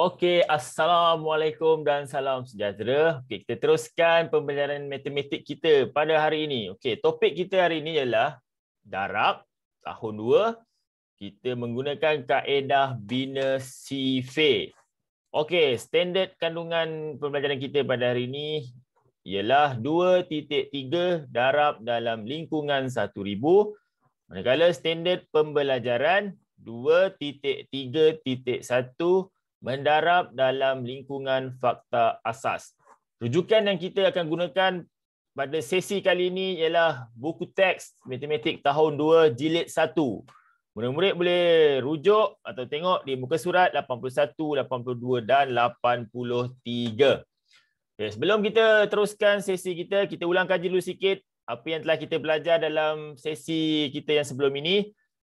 Okey, Assalamualaikum dan salam sejahtera. Okey, kita teruskan pembelajaran matematik kita pada hari ini. Okey, topik kita hari ini ialah darab tahun 2. Kita menggunakan kaedah bina sifir. Okey, standard kandungan pembelajaran kita pada hari ini ialah 2.3 darab dalam lingkungan 1000. Manakala standard pembelajaran 2.3.1 mendarab dalam lingkungan fakta asas. Rujukan yang kita akan gunakan pada sesi kali ini ialah buku teks matematik tahun 2 jilid 1. Murid-murid boleh rujuk atau tengok di muka surat 81, 82 dan 83. Okay, sebelum kita teruskan sesi kita, kita ulang kaji dulu sikit apa yang telah kita belajar dalam sesi kita yang sebelum ini.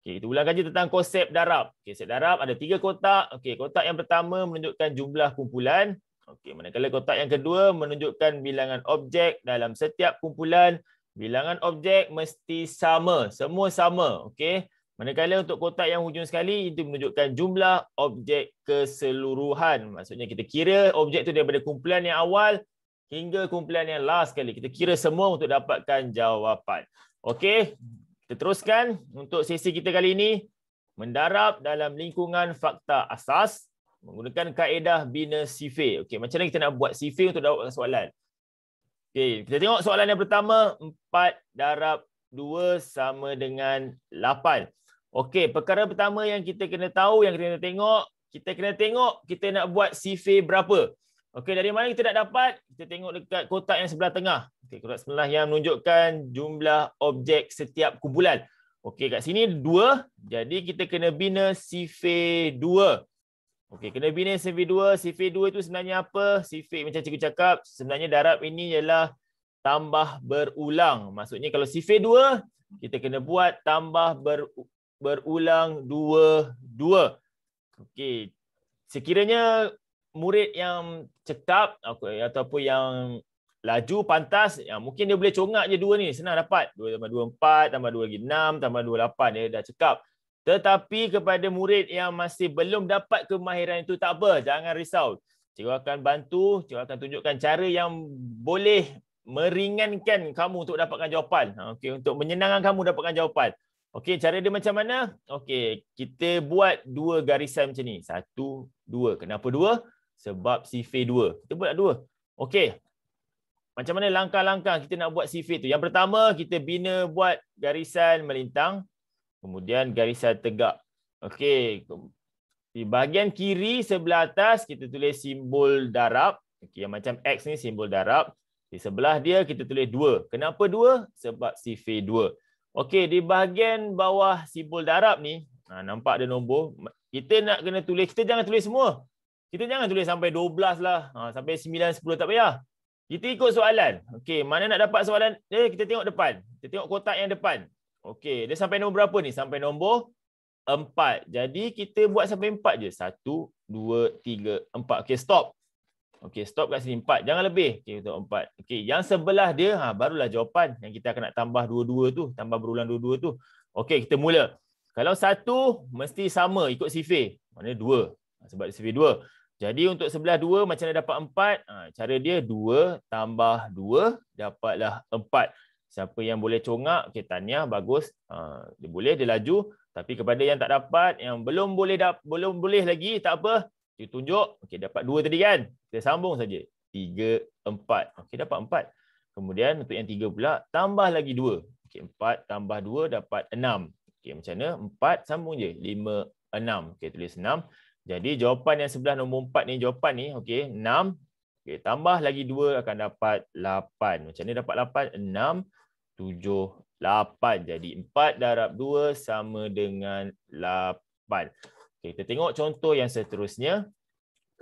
Okay, kita ulang kaji tentang konsep darab. Okay, konsep darab ada 3 kotak. Okay, kotak yang pertama menunjukkan jumlah kumpulan. Okay, manakala kotak yang kedua menunjukkan bilangan objek dalam setiap kumpulan. Bilangan objek mesti sama, semua sama. Okay. Manakala untuk kotak yang hujung sekali itu menunjukkan jumlah objek keseluruhan. Maksudnya kita kira objek itu daripada kumpulan yang awal hingga kumpulan yang last sekali. Kita kira semua untuk dapatkan jawapan. Okey. Kita teruskan untuk sesi kita kali ini, mendarab dalam lingkungan fakta asas menggunakan kaedah bina sifir. Okey, macam mana kita nak buat sifir untuk dapatkan soalan? Okey, kita tengok soalan yang pertama, 4 darab 2 sama dengan 8. Okey, perkara pertama yang kita kena tahu, yang kita kena tengok kita nak buat sifir berapa. Okey, dari mana kita nak dapat? Kita tengok dekat kotak yang sebelah tengah. Okey, kotak sebelah yang menunjukkan jumlah objek setiap kumpulan. Okey, kat sini 2. Jadi kita kena bina sifir 2. Okey, kena bina sifir 2. Sifir 2 itu sebenarnya apa? Sifir macam cikgu cakap, sebenarnya darab ini ialah tambah berulang. Maksudnya kalau sifir 2, kita kena buat tambah berulang 2. Okey, sekiranya murid yang cekap ataupun yang laju, pantas, mungkin dia boleh congak je 2 ni, senang dapat. 2 tambah 2, 4, tambah 2 lagi 6, tambah 2, 8, dia dah cekap. Tetapi kepada murid yang masih belum dapat kemahiran itu, tak apa, jangan risau. Cikgu akan bantu, cikgu akan tunjukkan cara yang boleh meringankan kamu untuk dapatkan jawapan. Okey, untuk menyenangkan kamu dapatkan jawapan. Okey, cara dia macam mana? Okey, kita buat 2 garisan macam ni. 1, 2. Kenapa 2? Sebab sifir 2. Kita buat 2. Okey. Macam mana langkah-langkah kita nak buat sifir tu? Yang pertama, kita bina buat garisan melintang, kemudian garisan tegak. Okey. Di bahagian kiri sebelah atas kita tulis simbol darab. Okey, yang macam X ni simbol darab. Di sebelah dia kita tulis 2. Kenapa 2? Sebab sifir 2. Okey, di bahagian bawah simbol darab ni, nampak ada nombor. Kita nak kena tulis, kita jangan tulis semua. Kita jangan tulis sampai 12 lah. Sampai 9, 10 tak payah. Kita ikut soalan. Okey, mana nak dapat soalan? Kita tengok depan. Kita tengok kotak yang depan. Okey, dia sampai nombor berapa ni? Sampai nombor 4. Jadi kita buat sampai 4 je. 1, 2, 3, 4. Okey, stop. Okey, stop kat sini 4. Jangan lebih. Okey, untuk 4. Okey, yang sebelah dia barulah jawapan yang kita akan nak tambah 2 tu, tambah berulang 2 tu. Okey, kita mula. Kalau 1 mesti sama ikut sifir. Maknanya 2. Sebab sifir 2. Jadi untuk sebelah 2 macam mana dapat 4? Cara dia 2 tambah 2 dapatlah 4. Siapa yang boleh congak, okey, tahniah, bagus. Dia boleh, dia laju. Tapi kepada yang tak dapat, yang belum boleh lagi, tak apa. Dia tunjuk, okey, dapat 2 tadi kan? Kita sambung saja. 3, 4. Okey, dapat 4. Kemudian untuk yang 3 pula, tambah lagi 2. Okey, 4 tambah 2 dapat 6. Okey, macam mana? 4 sambung je. 5, 6. Okey, tulis 6. Jadi jawapan yang sebelah nombor 4 ni, jawapan ni, okey, 6. Okey, tambah lagi 2 akan dapat 8. Macam ni dapat 8? 6, 7, 8. Jadi 4 darab 2 sama dengan 8. Okey, kita tengok contoh yang seterusnya.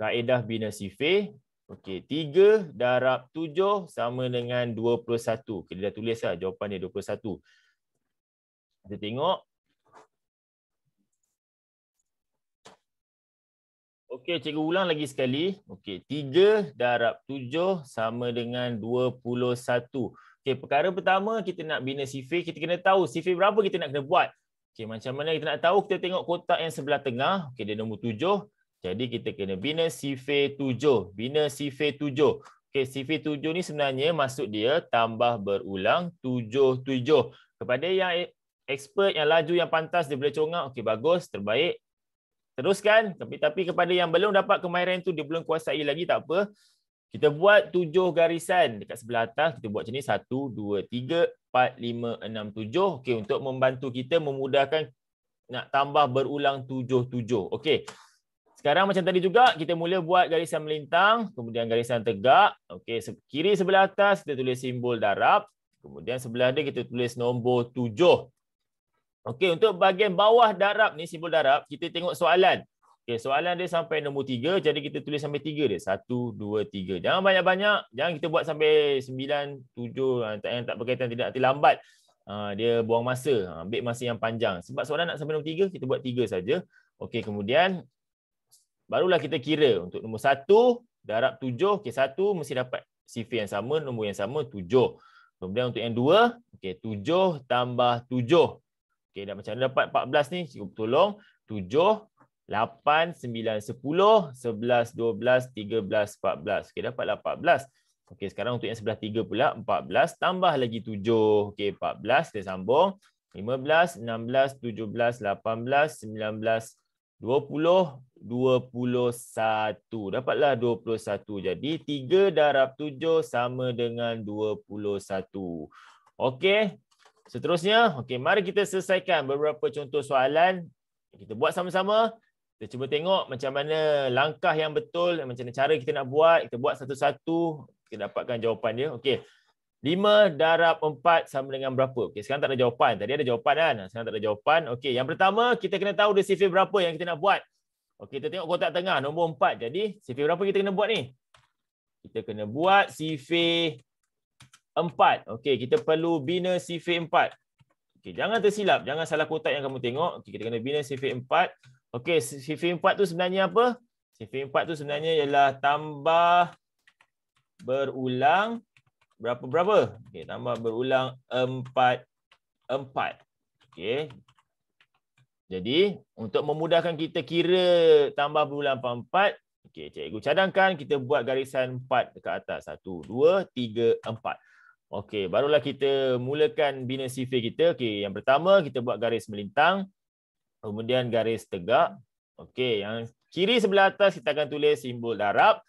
Kaedah bina sifir. Okey, 3 darab 7 sama dengan 21. Kita dah tulis lah jawapan dia 21. Kita tengok. Okey, cikgu ulang lagi sekali. Okey, 3 darab 7 sama dengan 21. Okey, perkara pertama kita nak bina sifir, kita kena tahu sifir berapa kita nak kena buat. Okey, macam mana kita nak tahu? Kita tengok kotak yang sebelah tengah. Okey, dia nombor 7. Jadi kita kena bina sifir 7. Bina sifir 7. Okey, sifir 7 ni sebenarnya maksud dia tambah berulang 7. Kepada yang expert, yang laju, yang pantas, dia boleh congak. Okey, bagus, terbaik. Teruskan. Tapi kepada yang belum dapat kemahiran tu, dia belum kuasai lagi, tak apa. Kita buat 7 garisan dekat sebelah atas. Kita buat macam ni. 1, 2, 3, 4, 5, 6, 7. Okey, untuk membantu kita memudahkan nak tambah berulang 7. Okey. Sekarang macam tadi juga, kita mula buat garisan melintang, kemudian garisan tegak. Okey, kiri sebelah atas kita tulis simbol darab. Kemudian sebelah dia kita tulis nombor 7. Okey, untuk bahagian bawah darab ni, simbol darab, kita tengok soalan. Okey, soalan dia sampai nombor 3, jadi kita tulis sampai 3 dia. 1, 2, 3. Jangan banyak-banyak, jangan kita buat sampai 9, 7, yang tak berkaitan, tidak nanti lambat. Dia buang masa, ambil masa yang panjang. Sebab soalan nak sampai nombor 3, kita buat 3 saja. Okey, kemudian barulah kita kira untuk nombor 1, darab 7. Okey, 1 mesti dapat sifir yang sama, nombor yang sama, 7. Kemudian untuk yang 2, okey, 7 tambah 7. Okey, dah macam mana dapat 14 ni? Cukup tolong. 7, 8, 9, 10, 11, 12, 13, 14. Okey, dapatlah 14. Okey, sekarang untuk yang sebelah 3 pula, 14 tambah lagi 7. Okey, 14, kita sambung. 15, 16, 17, 18, 19, 20, 21. Dapatlah 21. Jadi 3 darab 7 sama dengan 21. Okey. Seterusnya, okey, mari kita selesaikan beberapa contoh soalan. Kita buat sama-sama. Kita cuba tengok macam mana langkah yang betul, macam mana cara kita nak buat. Kita buat satu-satu, kita dapatkan jawapan dia. Okey. 5 darab 4 sama dengan berapa? Okey, sekarang tak ada jawapan. Tadi ada jawapan kan? Sekarang tak ada jawapan. Okey, yang pertama kita kena tahu dia sifir berapa yang kita nak buat. Okey, kita tengok kotak tengah nombor 4. Jadi, sifir berapa kita kena buat ni? Kita kena buat sifir 4. Okey, kita perlu bina sifir 4. Okey, jangan tersilap, jangan salah kotak yang kamu tengok. Okey, kita kena bina sifir 4. Okey, sifir 4 tu sebenarnya apa? Sifir 4 tu sebenarnya ialah tambah berulang berapa? Okey, tambah berulang 4. Okey. Jadi, untuk memudahkan kita kira tambah berulang 4, okey, cikgu cadangkan kita buat garisan 4 dekat atas. 1, 2, 3, 4. Okey, barulah kita mulakan bina sifir kita. Okey, yang pertama kita buat garis melintang, kemudian garis tegak. Okey, yang kiri sebelah atas kita akan tulis simbol darab.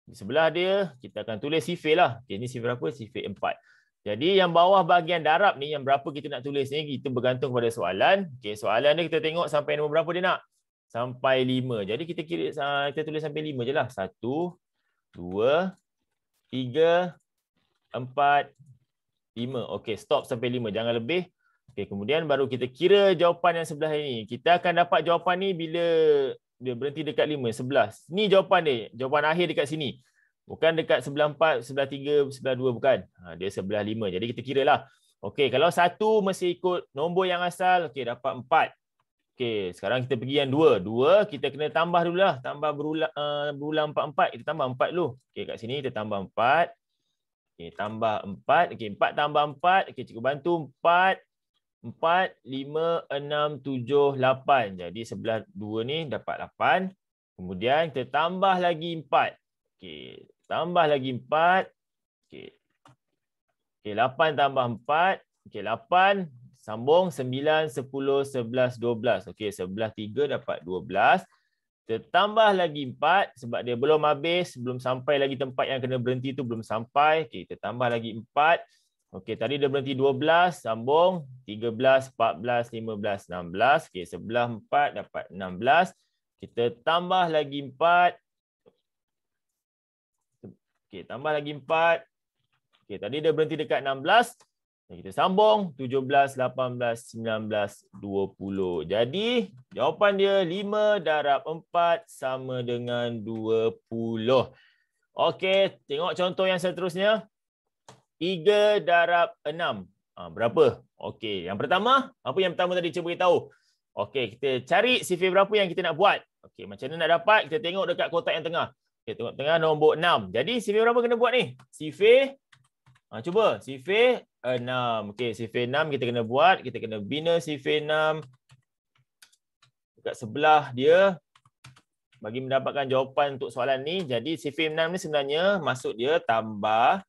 Di sebelah dia, kita akan tulis sifir lah. Okay, ini sifir apa? Sifir 4. Jadi yang bawah bahagian darab ni, yang berapa kita nak tulis ni, kita bergantung pada soalan. Okay, soalan ni kita tengok sampai nombor berapa dia nak? Sampai 5. Jadi kita tulis sampai 5 je lah. 1, 2, 3, 4, 5. Okey, stop sampai 5. Jangan lebih. Okey, kemudian baru kita kira jawapan yang sebelah ini. Kita akan dapat jawapan ni bila dia berhenti dekat 5, 11. Ni jawapan dia. Jawapan akhir dekat sini. Bukan dekat sebelah 4, sebelah 3, sebelah 2, bukan. Dia sebelah 5. Jadi kita kira lah. Okey, kalau 1 mesti ikut nombor yang asal. Okey, dapat 4. Okey, sekarang kita pergi yang 2. 2 kita kena tambah dulu lah. Tambah berulang 4. Kita tambah 4 dulu. Okey, kat sini kita tambah 4. Okey, tambah 4. Okey, 4 tambah 4. Okey, cikgu bantu 4. 4, 5, 6, 7, 8. Jadi sebelah 2 ni dapat 8. Kemudian kita tambah lagi 4. Okey, tambah lagi 4. Okey. Okey, 8 tambah 4. Okey, 8 sambung 9, 10, 11, 12. Okey, sebelah 3 dapat 12. Kita tambah lagi 4 sebab dia belum habis, belum sampai lagi tempat yang kena berhenti tu belum sampai. Okey, kita tambah lagi 4. Okey, tadi dia berhenti 12, sambung 13, 14, 15, 16. Okey, sebelah 4 dapat 16. Kita tambah lagi 4. Okey, tambah lagi 4. Okey, tadi dia berhenti dekat 16. Kita sambung 17, 18, 19, 20. Jadi, jawapan dia 5 darab 4 sama dengan 20. Okey, tengok contoh yang seterusnya. 3 darab 6. Berapa? Okey, yang pertama, apa yang pertama tadi cuba beritahu? Okey, kita cari sifir berapa yang kita nak buat. Okey, macam mana nak dapat? Kita tengok dekat kotak yang tengah. Okey, tengok tengah nombor 6. Jadi sifir berapa kena buat ni? Sifir cuba, sifir 6. Okey, sifir 6 kita kena buat. Kita kena bina sifir 6 dekat sebelah dia. bagi mendapatkan jawapan untuk soalan ni. Jadi sifir 6 ni sebenarnya maksud dia tambah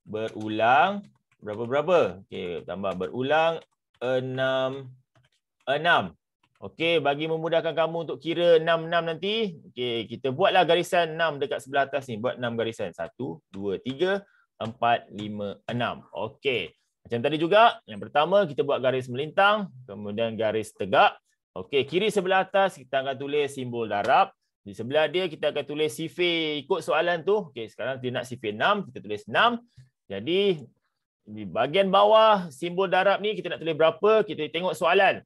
berulang berapa-berapa. Okey, tambah berulang 6. Okey, bagi memudahkan kamu untuk kira 6 nanti, okey, kita buatlah garisan 6 dekat sebelah atas ni. Buat 6 garisan. 1 2 3 4 5 6. Okey. Macam tadi juga, yang pertama kita buat garis melintang, kemudian garis tegak. Okey, kiri sebelah atas kita akan tulis simbol darab. Di sebelah dia kita akan tulis sifir ikut soalan tu. Okey, sekarang dia nak sifir 6, kita tulis 6. Jadi di bahagian bawah simbol darab ni kita nak tulis berapa? Kita tengok soalan.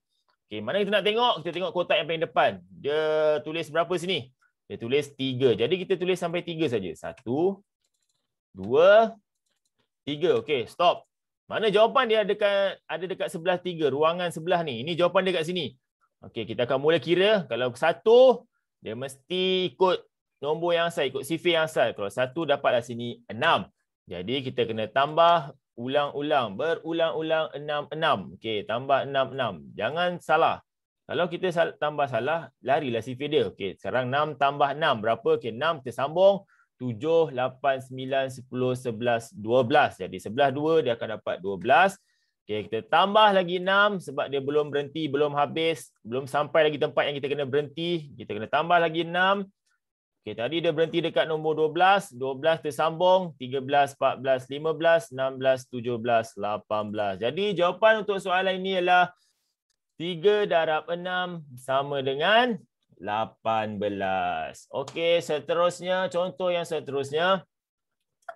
Okey, mana kita nak tengok? Kita tengok kotak yang paling depan. Dia tulis berapa sini? Dia tulis 3. Jadi kita tulis sampai 3 saja. 1 2 3. Okey, stop. Mana jawapan dia ada dekat sebelah 3, ruangan sebelah ni. Ini jawapan dia kat sini. Okey, kita akan mula kira. Kalau 1, dia mesti ikut nombor yang asal, ikut sifir yang asal. Kalau 1 dapatlah sini 6. Jadi kita kena tambah ulang-ulang, berulang-ulang 6. Okey, tambah 6. Jangan salah. Kalau kita tambah salah, larilah sifir dia. Okey, sekarang 6 tambah 6 berapa? Okey, 6 kita sambung. 7, 8, 9, 10, 11, 12. Jadi sebelah 2 dia akan dapat 12. Okey, kita tambah lagi 6 sebab dia belum berhenti, belum habis, belum sampai lagi tempat yang kita kena berhenti. Kita kena tambah lagi 6. Okey, tadi dia berhenti dekat nombor 12. 12 tersambung. 13, 14, 15, 16, 17, 18. Jadi jawapan untuk soalan ini ialah 3 darab 6 sama dengan 18. Okey, seterusnya, contoh yang seterusnya,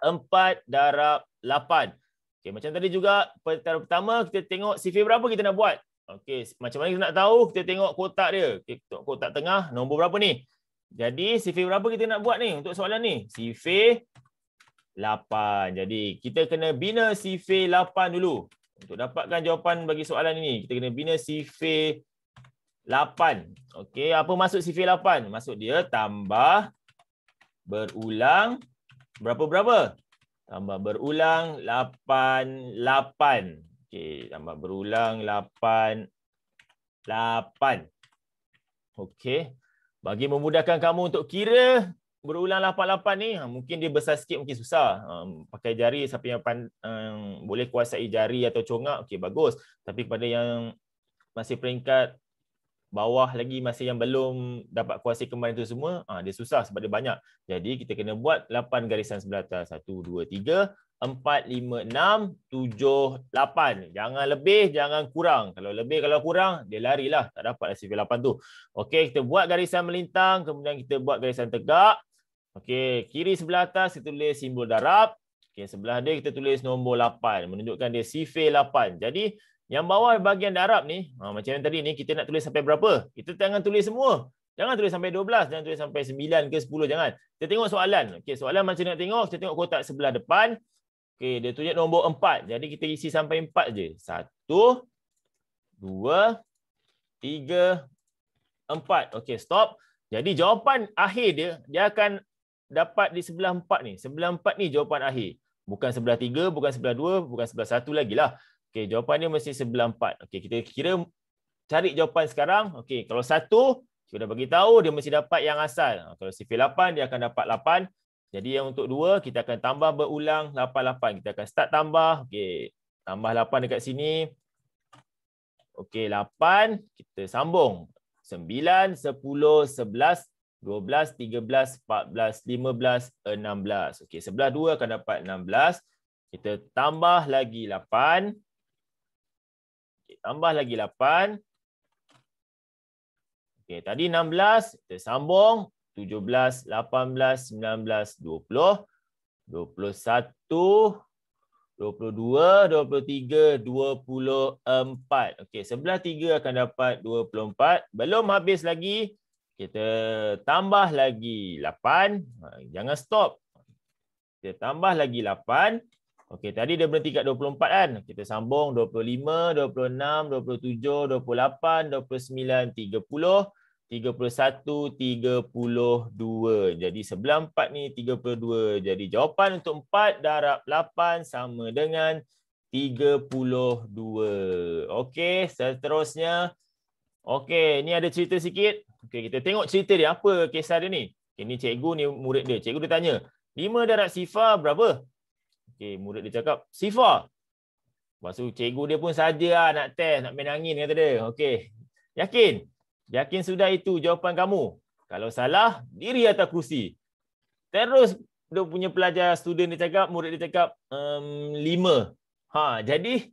4 darab 8. Okey, macam tadi juga, pertama kita tengok sifir berapa kita nak buat. Okey, macam mana kita nak tahu? Kita tengok kotak dia. Okay, kotak tengah, nombor berapa ni? Jadi, sifir berapa kita nak buat ni untuk soalan ni? Sifir 8. Jadi, kita kena bina sifir 8 dulu. Untuk dapatkan jawapan bagi soalan ini, kita kena bina sifir 8. Okey, apa maksud sifir 8? Maksud dia tambah berulang berapa-berapa? Tambah berulang 8. Okey, tambah berulang 8. Okey. Bagi memudahkan kamu untuk kira berulang 88 ni, mungkin dia besar sikit, mungkin susah. Pakai jari, siapa yang boleh kuasai jari atau congak, okey bagus. Tapi kepada yang masih peringkat bawah lagi, masih yang belum dapat kuasai kemarin itu semua, dia susah sebab dia banyak. Jadi kita kena buat 8 garisan sebelah atas. 1, 2, 3, 4, 5, 6, 7, 8. Jangan lebih, jangan kurang. Kalau lebih, kalau kurang, dia larilah. Tak dapat sifir 8 tu. Okey, kita buat garisan melintang, kemudian kita buat garisan tegak. Okey, kiri sebelah atas kita tulis simbol darab. Okey, sebelah dia kita tulis nombor 8, menunjukkan dia sifir 8. Jadi yang bawah bahagian darab ni, macam yang tadi ni, kita nak tulis sampai berapa? Kita jangan tulis semua. Jangan tulis sampai 12, jangan tulis sampai 9 ke 10, jangan. Kita tengok soalan. Okey, soalan macam nak tengok, kita tengok kotak sebelah depan. Okey, dia tunjuk nombor 4. Jadi kita isi sampai 4 je. 1, 2, 3, 4. Okey, stop. Jadi jawapan akhir dia akan dapat di sebelah 4 ni. Sebelah 4 ni jawapan akhir. Bukan sebelah 3, bukan sebelah 2, bukan sebelah 1 lagi lah. Okey, jawapan dia mesti sebelah 4. Okey, kita kira cari jawapan sekarang. Okey, kalau 1, kita dah bagi tahu dia mesti dapat yang asal. Kalau sifir 8, dia akan dapat 8. Jadi yang untuk 2, kita akan tambah berulang 8. Kita akan start tambah. Okey, tambah 8 dekat sini. Okey, 8. Kita sambung. 9, 10, 11, 12, 13, 14, 15, 16. Okey, sebelah 2 akan dapat 16. Kita tambah lagi 8. Okay, tambah lagi 8. Okey, tadi 16, kita sambung 17, 18, 19, 20, 21, 22, 23, 24. Okey, sebelah 3 akan dapat 24. Belum habis lagi, kita tambah lagi 8. Jangan stop. Kita tambah lagi 8. Okey, tadi dia berhenti kat 24 kan. Kita sambung 25, 26, 27, 28, 29, 30, 31, 32. Jadi sebelah 4 ni 32. Jadi jawapan untuk 4 darab 8 sama dengan 32. Okey, seterusnya Okey, ni ada cerita sikit. Okey, kita tengok cerita dia. Apa kisah dia ni? Okay, ni cikgu ni murid dia. Cikgu dia tanya, 5 darab sifar berapa? Okey, murid dia cakap, sifar. Lepas tu cikgu dia pun saja nak test, nak main angin kata dia. Okey, yakin? Yakin sudah itu jawapan kamu? Kalau salah, diri atas kerusi. Terus dia punya pelajar, student dia cakap, murid dia cakap, 5. Jadi,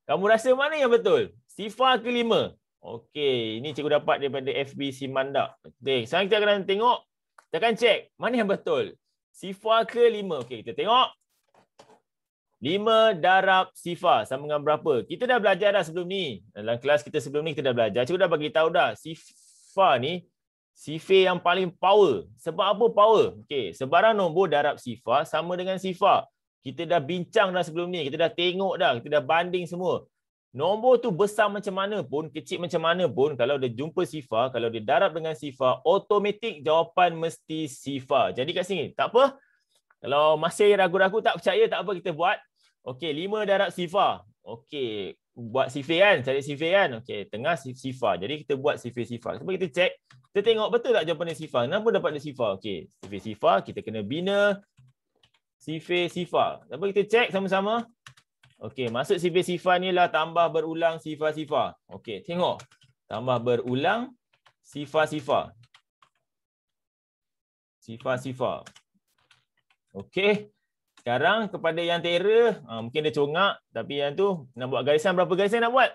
kamu rasa mana yang betul? Sifar ke 5? Okey, ini cikgu dapat daripada FB Simandak. Okay, sekarang kita akan tengok, kita akan cek mana yang betul. Sifar ke 5? Okey, kita tengok. 5 darab sifar sama dengan berapa? Kita dah belajar dah sebelum ni. Dalam kelas kita sebelum ni kita dah belajar. Cikgu dah bagi tahu dah, sifar ni sifar yang paling power. Sebab apa power? Okey, sebarang nombor darab sifar sama dengan sifar. Kita dah bincang dah sebelum ni, kita dah tengok dah, kita dah banding semua. Nombor tu besar macam mana pun, kecil macam mana pun, kalau dia jumpa sifar, kalau dia darab dengan sifar, automatik jawapan mesti sifar. Jadi kat sini, tak apa. Kalau masih ragu-ragu tak percaya, tak apa, kita buat. Okey, 5 darab sifar. Okey, buat sifar kan, cari sifar kan. Okey, tengah sifar. Jadi kita buat sifar-sifar. Cuba kita cek, kita tengok betul tak jawapan dia sifar. Kenapa dapat dia sifar? Okey, sifar-sifar, kita kena bina sifar-sifar. Cuba kita cek sama-sama. Okey, maksud sifar-sifar ni lah tambah berulang sifar-sifar. Okey, tengok. Tambah berulang sifar-sifar. Sifar-sifar. Okey. Sekarang kepada yang tera, mungkin dia congak, tapi yang tu nak buat garisan, berapa garisan nak buat?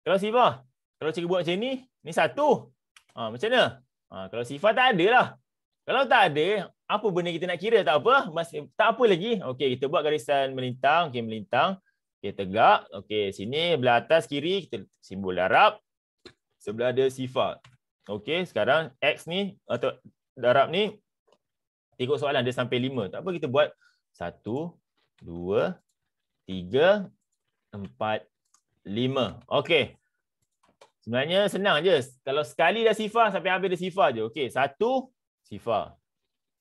Kalau sifar, kalau cikgu buat macam ni 1. Macam mana? Kalau sifar tak ada lah. Kalau tak ada, apa benda kita nak kira? Tak apa, tak apa lagi. Okey, kita buat garisan melintang. Okey, melintang. Okey, tegak. Okey, sini belah atas kiri kita simbol darab. Sebelah ada sifar. Okey, sekarang X ni atau darab ni ikut soalan dia sampai 5. Tak apa, kita buat 1, 2, 3, 4, 5. Okey. Sebenarnya senang je. Kalau sekali dah sifar sampai habis dah sifar je. Okey, 1 sifar.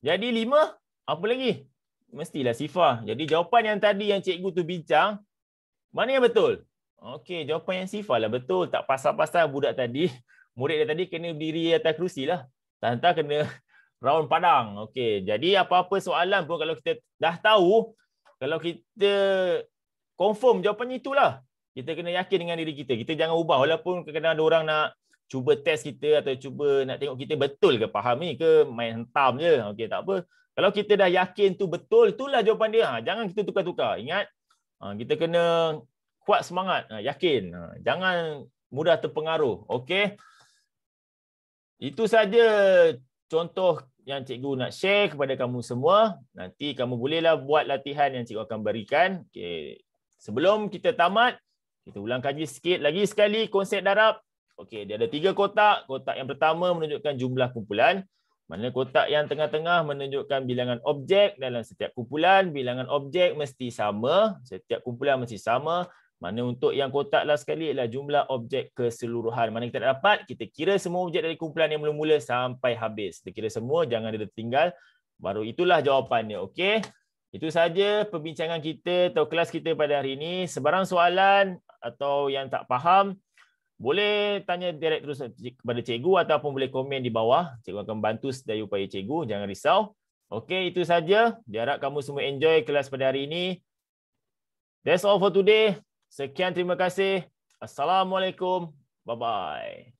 Jadi 5 apa lagi? Mestilah sifar. Jadi jawapan yang tadi yang cikgu tu bincang, mana yang betul? Okey, jawapan yang sifar lah betul. Tak pasal-pasal budak tadi, murid dia tadi kena berdiri atas kerusi lah. Tak kena raun padang. Okey, jadi apa-apa soalan pun kalau kita dah tahu, kalau kita confirm jawapannya itulah. Kita kena yakin dengan diri kita. Kita jangan ubah walaupun kadang-kadang ada orang nak cuba test kita atau cuba nak tengok kita betul ke faham ni ke main hentam je. Okey, tak apa. Kalau kita dah yakin tu betul, itulah jawapan dia. Jangan kita tukar-tukar. Ingat, kita kena kuat semangat, yakin. Jangan mudah terpengaruh. Okey. Itu saja contoh yang cikgu nak share kepada kamu semua. Nanti kamu bolehlah buat latihan yang cikgu akan berikan. Okey. Sebelum kita tamat, kita ulang kaji sikit lagi sekali konsep darab. Okey, dia ada 3 kotak. Kotak yang pertama menunjukkan jumlah kumpulan. Mana kotak yang tengah-tengah menunjukkan bilangan objek dalam setiap kumpulan. Bilangan objek mesti sama. Setiap kumpulan mesti sama. Mana untuk yang kotak last sekali adalah jumlah objek keseluruhan. Mana kita dapat, kita kira semua objek dari kumpulan yang mula-mula sampai habis. Kita kira semua, jangan ada tertinggal. Baru itulah jawapannya. Okey. Itu saja perbincangan kita atau kelas kita pada hari ini. Sebarang soalan atau yang tak faham, boleh tanya direct terus kepada cikgu ataupun boleh komen di bawah. Cikgu akan bantu sedaya upaya cikgu. Jangan risau. Okey, itu saja. Diharap kamu semua enjoy kelas pada hari ini. That's all for today. Sekian, terima kasih. Assalamualaikum. Bye-bye.